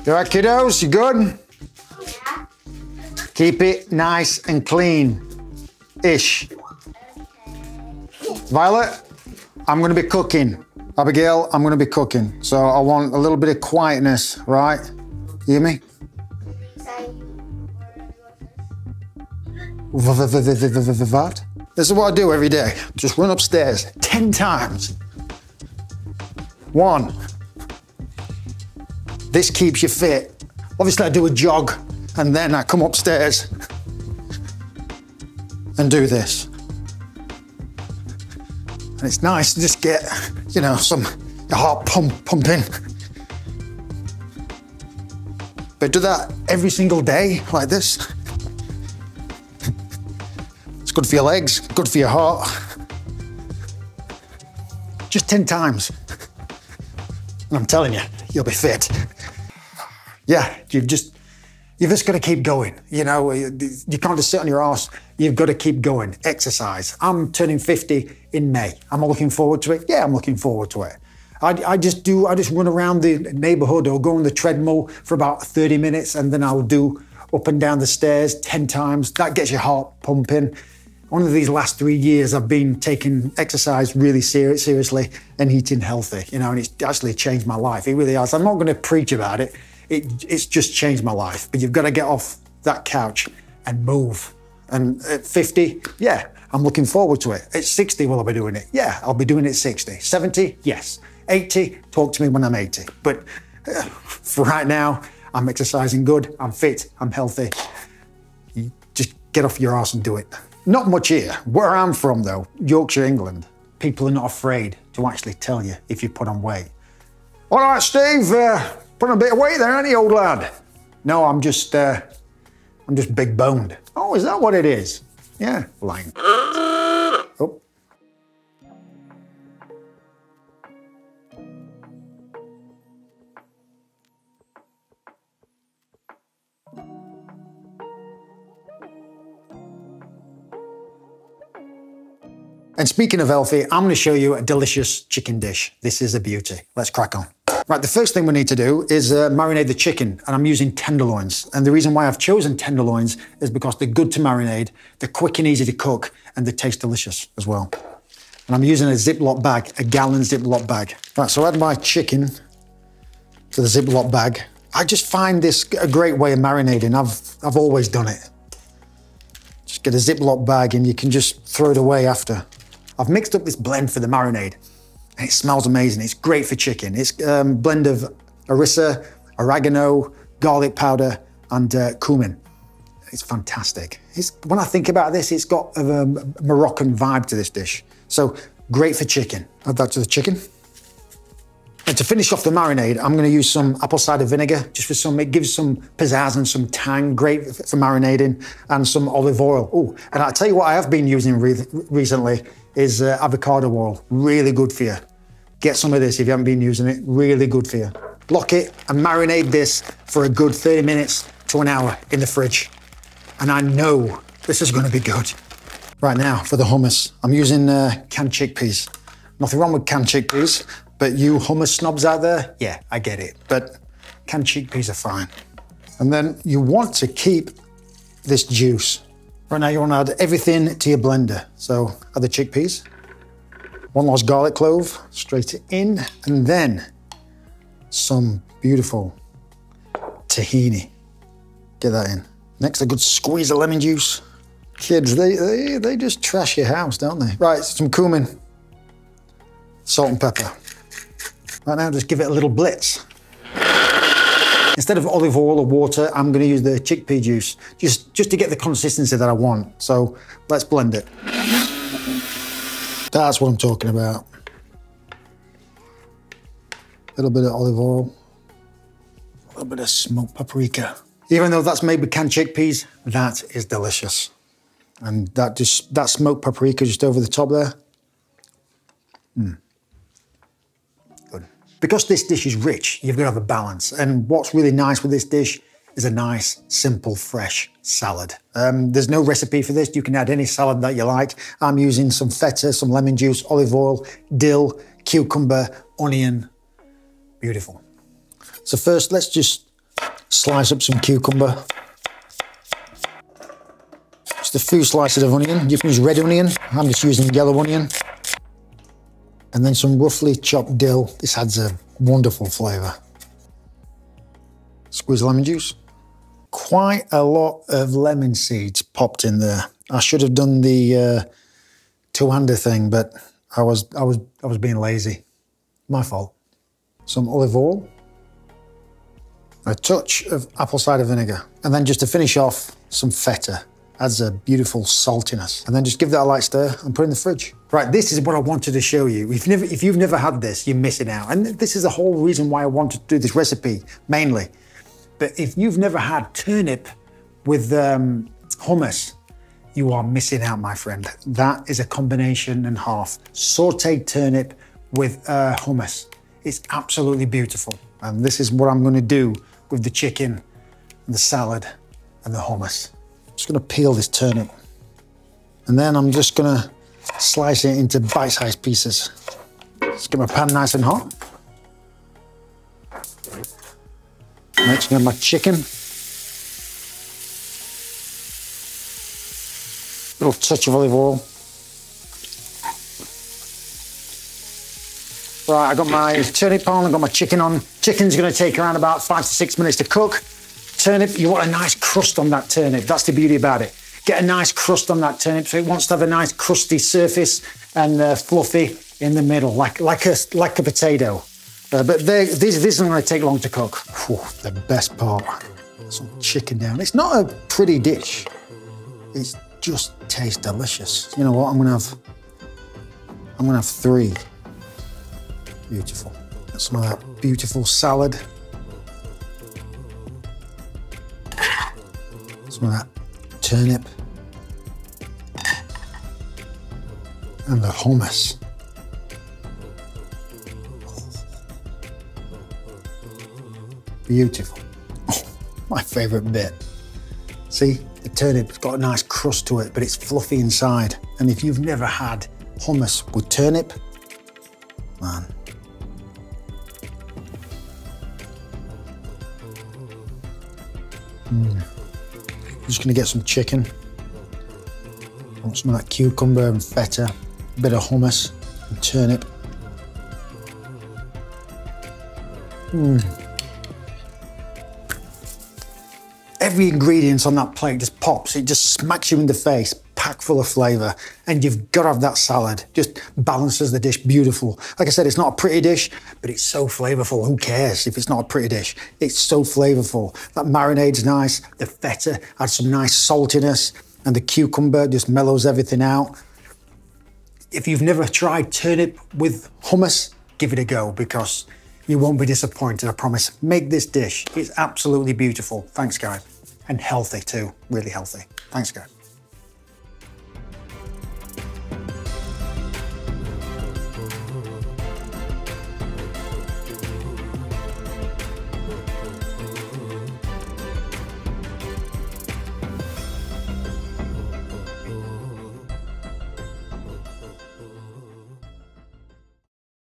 You all right, kiddos? You good? Yeah. Keep it nice and clean-ish. Okay. Violet, I'm gonna be cooking. Abigail, I'm gonna be cooking. So I want a little bit of quietness, right? You hear me? What? This is what I do every day. Just run upstairs 10 times. 1. This keeps you fit. Obviously I do a jog and then I come upstairs and do this. And it's nice to just get, you know, your heart pumping. But do that every single day like this. It's good for your legs, good for your heart. Just 10 times. And I'm telling you, you'll be fit. Yeah, you've just got to keep going. You know, you can't just sit on your arse. You've got to keep going. Exercise. I'm turning 50 in May. Am I looking forward to it? Yeah, I'm looking forward to it. I just run around the neighborhood or go on the treadmill for about 30 minutes and then I'll do up and down the stairs 10 times. That gets your heart pumping. One of these last 3 years, I've been taking exercise really seriously and eating healthy, you know, and it's actually changed my life. It really has. I'm not going to preach about it. It's just changed my life. But you've got to get off that couch and move. And at 50, yeah, I'm looking forward to it. At 60, will I be doing it? Yeah, I'll be doing it at 60. 70, yes. 80, talk to me when I'm 80. But for right now, I'm exercising good, I'm fit, I'm healthy. You just get off your arse and do it. Not much here. Where I'm from though, Yorkshire, England, people are not afraid to actually tell you if you put on weight. All right, Steve, put on a bit of weight there, aren't you, old lad? No, I'm just big boned. Oh, is that what it is? Yeah, lying. Oh. And speaking of healthy, I'm going to show you a delicious chicken dish. This is a beauty. Let's crack on. Right, the first thing we need to do is marinate the chicken, and I'm using tenderloins. And the reason why I've chosen tenderloins is because they're good to marinate, they're quick and easy to cook, and they taste delicious as well. And I'm using a Ziploc bag, a gallon Ziploc bag. Right, so I add my chicken to the Ziploc bag. I just find this a great way of marinating. I've always done it. Just get a Ziploc bag and you can just throw it away after. I've mixed up this blend for the marinade. And it smells amazing. It's great for chicken. It's a blend of harissa, oregano, garlic powder, and cumin. It's fantastic. When I think about this, it's got a Moroccan vibe to this dish. So great for chicken. Add that to the chicken. And to finish off the marinade, I'm going to use some apple cider vinegar, just for some, it gives some pizzazz and some tang, great for marinating, and some olive oil. Oh, and I'll tell you what I have been using recently is avocado oil. Really good for you. Get some of this if you haven't been using it. Really good for you. Lock it and marinate this for a good 30 minutes to an hour in the fridge. And I know this is going to be good. Right now, for the hummus, I'm using canned chickpeas. Nothing wrong with canned chickpeas, but you hummus snobs out there, yeah, I get it. But canned chickpeas are fine. And then you want to keep this juice. Right now, you want to add everything to your blender. So add the chickpeas, 1 large garlic clove, straight in, and then some beautiful tahini. Get that in. Next, a good squeeze of lemon juice. Kids, they just trash your house, don't they? Right, some cumin, salt and pepper. Right now, just give it a little blitz. Instead of olive oil or water, I'm going to use the chickpea juice, just to get the consistency that I want. So let's blend it. That's what I'm talking about. A little bit of olive oil, a little bit of smoked paprika. Even though that's made with canned chickpeas, that is delicious. And that smoked paprika just over the top there. Good. Because this dish is rich, you've got to have a balance. And what's really nice with this dish is a nice, simple, fresh salad. There's no recipe for this. You can add any salad that you like. I'm using some feta, some lemon juice, olive oil, dill, cucumber, onion. Beautiful. So first, let's just Slice up some cucumber. Just a few slices of onion. You can use red onion. I'm just using yellow onion. And then some roughly chopped dill. This adds a wonderful flavour. Squeeze lemon juice. Quite a lot of lemon seeds popped in there. I should have done the two-hander thing, but I was being lazy. My fault. Some olive oil. A touch of apple cider vinegar. And then just to finish off, some feta. Adds a beautiful saltiness. And then just give that a light stir and put it in the fridge. Right, this is what I wanted to show you. If you've never had this, you're missing out. And this is the whole reason why I wanted to do this recipe, mainly. But if you've never had turnip with hummus, you are missing out, my friend. That is a combination and half. Sauteed turnip with hummus. It's absolutely beautiful. And this is what I'm gonna do with the chicken, and the salad, and the hummus. I'm just gonna peel this turnip. And then I'm just gonna slice it into bite-sized pieces. Just get my pan nice and hot. Mixing in my chicken. Little touch of olive oil. Right, I got my turnip on, I got my chicken on. Chicken's gonna take around about 5 to 6 minutes to cook. Turnip, you want a nice crust on that turnip. That's the beauty about it. Get a nice crust on that turnip, so it wants to have a nice crusty surface and fluffy in the middle, like a potato. But this isn't going to take long to cook. Whew, the best part, some chicken down. It's not a pretty dish. It just tastes delicious. You know what? I'm gonna have 3. Beautiful. Got some of that beautiful salad. Some of that turnip. And the hummus. Beautiful. Oh, my favourite bit. See, the turnip's got a nice crust to it, but it's fluffy inside. And if you've never had hummus with turnip, man. I'm just gonna get some chicken. I want some of that cucumber and feta, a bit of hummus and turnip. Every ingredient on that plate just pops. It just smacks you in the face, packed full of flavour. And you've got to have that salad. Just balances the dish beautiful. Like I said, it's not a pretty dish, but it's so flavourful. Who cares if it's not a pretty dish? It's so flavourful. That marinade's nice. The feta adds some nice saltiness. And the cucumber just mellows everything out. If you've never tried turnip with hummus, give it a go, because you won't be disappointed, I promise. Make this dish. It's absolutely beautiful. Thanks, guys. And healthy too, really healthy. Thanks, guys.